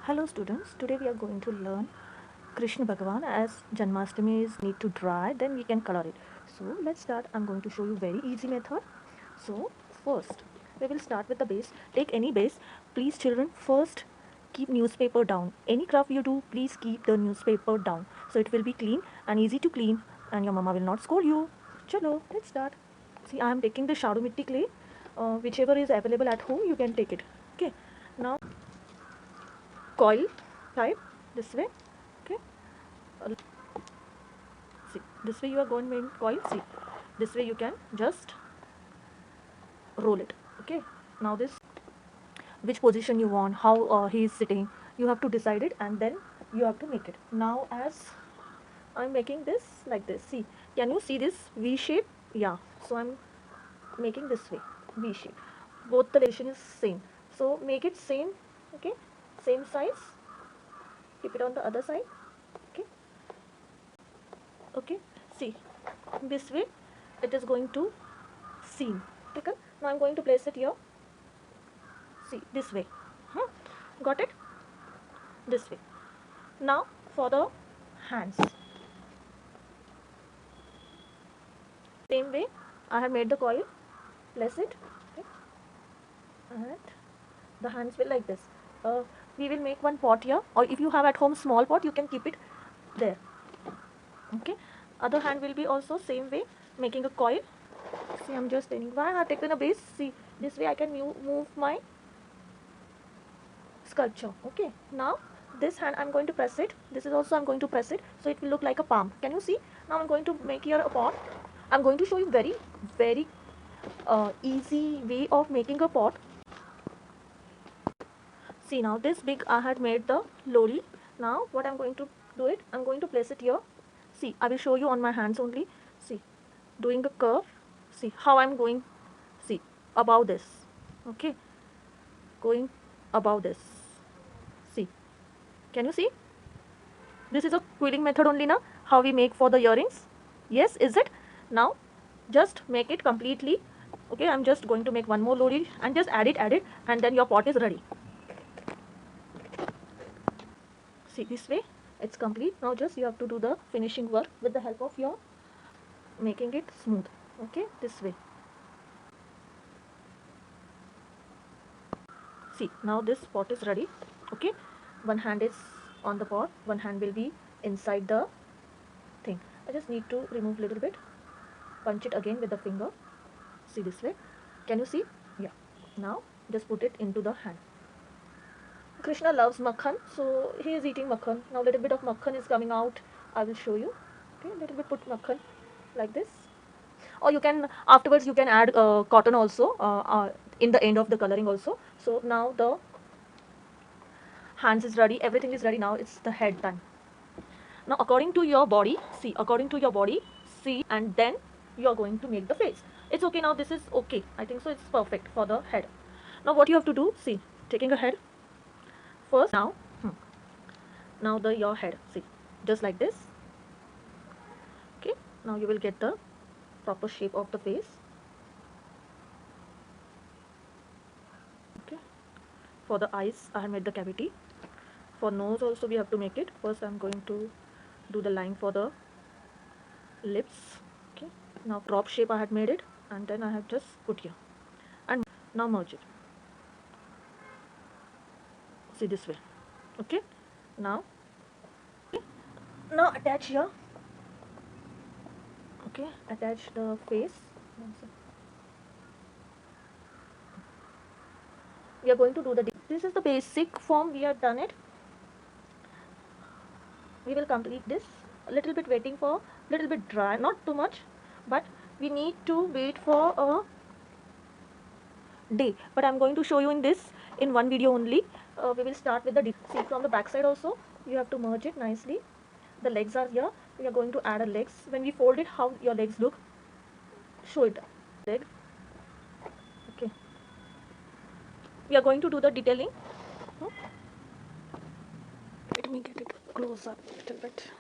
Hello students, today we are going to learn Krishna Bhagavan. As Janmashtami is need to dry, then we can color it. So let's start. I'm going to show you very easy method. So first we will start with the base. Take any base. Please children, first keep newspaper down. Any craft you do, please keep the newspaper down. So it will be clean and easy to clean and your mama will not scold you. Chalo, let's start. See, I am taking the Shadow Mitti clay. Whichever is available at home, you can take it. Okay. Now coil type this way. Okay, uh, see, this way you are going main coil. See, this way you can just roll it. Okay, now this, which position you want, how he is sitting, you have to decide it and then you have to make it. Now as I'm making this like this, see, can you see this V shape? Yeah, so I'm making this way, V shape. Both the relation is same, so make it same. Okay, same size, keep it on the other side. Okay, okay, see, this way it is going to seam. Okay, now I'm going to place it here. See, this way. Got it? This way. Now for the hands, same way I have made the coil. Place it. Okay, and the hands will like this. We will make one pot here, or if you have at home small pot, you can keep it there. Okay, other hand will be also same way, making a coil. See, I'm just telling why I have taken a base. See, this way I can move my sculpture. Okay, now this hand I'm going to press it. This is also I'm going to press it, so it will look like a palm. Can you see? Now I'm going to make here a pot. I'm going to show you very easy way of making a pot. See, now this big I had made the lori. Now what I'm going to do it, I'm going to place it here. See, I will show you on my hands only. See, doing a curve. See how I'm going. See, above this. Okay, going above this. See, can you see? This is a quilling method only now, how we make for the earrings. Yes, is it? Now just make it completely. Okay, I'm just going to make one more lori and just add it, and then your pot is ready. See, this way it's complete. Now just you have to do the finishing work with the help of your making it smooth. Okay, this way. See, now this pot is ready. Okay, one hand is on the pot, one hand will be inside the thing. I just need to remove little bit, punch it again with the finger. See, this way. Can you see? Yeah. Now just put it into the hand. Krishna loves makhan, so he is eating makhan. Now little bit of makhan is coming out. I will show you. Okay, little bit put makhan like this, or you can afterwards you can add cotton also in the end of the coloring also. So now the hands is ready, everything is ready. Now it's the head time. Now according to your body, see, according to your body, see, and then you are going to make the face. It's okay. Now this is okay, I think so. It's perfect for the head. Now what you have to do, see, taking a head first. Now now the your head, see, just like this. Okay, now you will get the proper shape of the face. Okay, for the eyes I have made the cavity. For nose also we have to make it. First I'm going to do the line for the lips. Okay, now crop shape I had made it, and then I have just put here and now merge it. See, this way. Okay, now attach here. Okay, attach the face. We are going to do this is the basic form. We have done it. We will complete this a little bit, waiting for little bit dry, not too much, but we need to wait for a day. But I'm going to show you in this in one video only. We will start with the see, from the back side also you have to merge it nicely. The legs are here. We are going to add a legs. When we fold it, how your legs look, show it leg. Okay, we are going to do the detailing. Let me get it close up a little bit.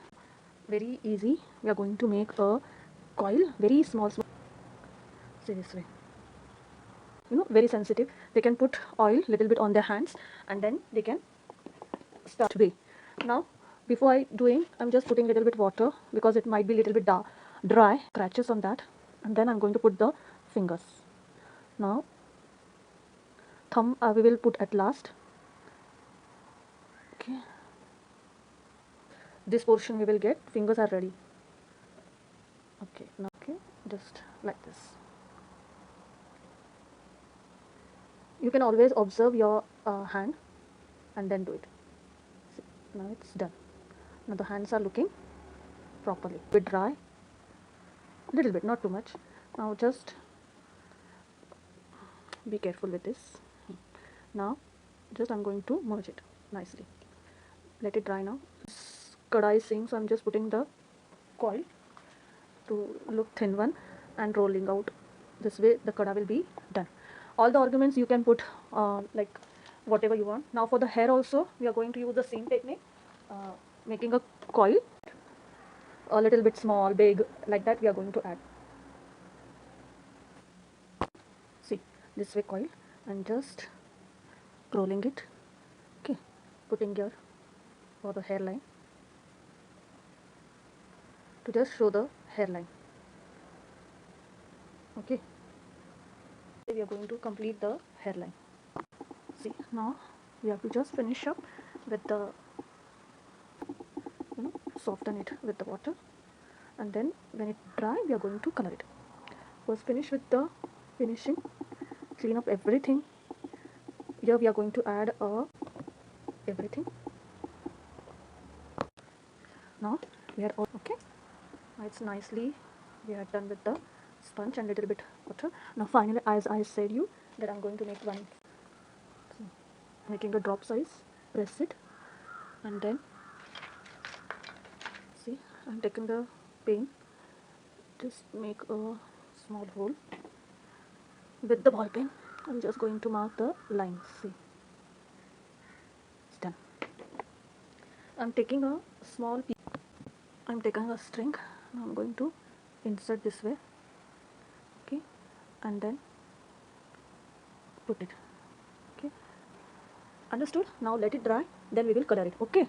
Very easy. We are going to make a coil, very small. See, this way. You know, very sensitive. They can put oil little bit on their hands, and then they can start today. Now, before I doing, I'm just putting a little bit water because it might be a little bit dry, scratches on that, and then I'm going to put the fingers. Now, thumb we will put at last. Okay, this portion we will get. Fingers are ready. Okay, now okay, just like this. You can always observe your hand and then do it. See, now it's done. Now the hands are looking properly. Bit dry, little bit, not too much. Now just be careful with this. Now just I'm going to merge it nicely. Let it dry now. Kadai is saying, so I'm just putting the coil to look thin one and rolling out. This way the kada will be done. All the ornaments you can put like whatever you want. Now for the hair also we are going to use the same technique, making a coil, a little bit small, big, like that we are going to add. See, this way coil and just rolling it. Okay, putting here for the hairline to just show the hairline. Okay, we are going to complete the hairline. See, now we have to just finish up with the, soften it with the water, and then when it dry we are going to color it. First finish with the finishing, clean up everything. Here we are going to add everything. Now we are all okay. Now it's nicely, we are done with the sponge and little bit water. Now finally, as I said you that I'm going to make one, so making a drop size, press it, and then see I'm taking the pen, just make a small hole with the ball pen. I'm just going to mark the lines. See, it's done. I'm taking a small piece. I'm taking a string. Now I'm going to insert this way. Okay, and then put it. Okay, understood? Now let it dry, then we will color it. Okay.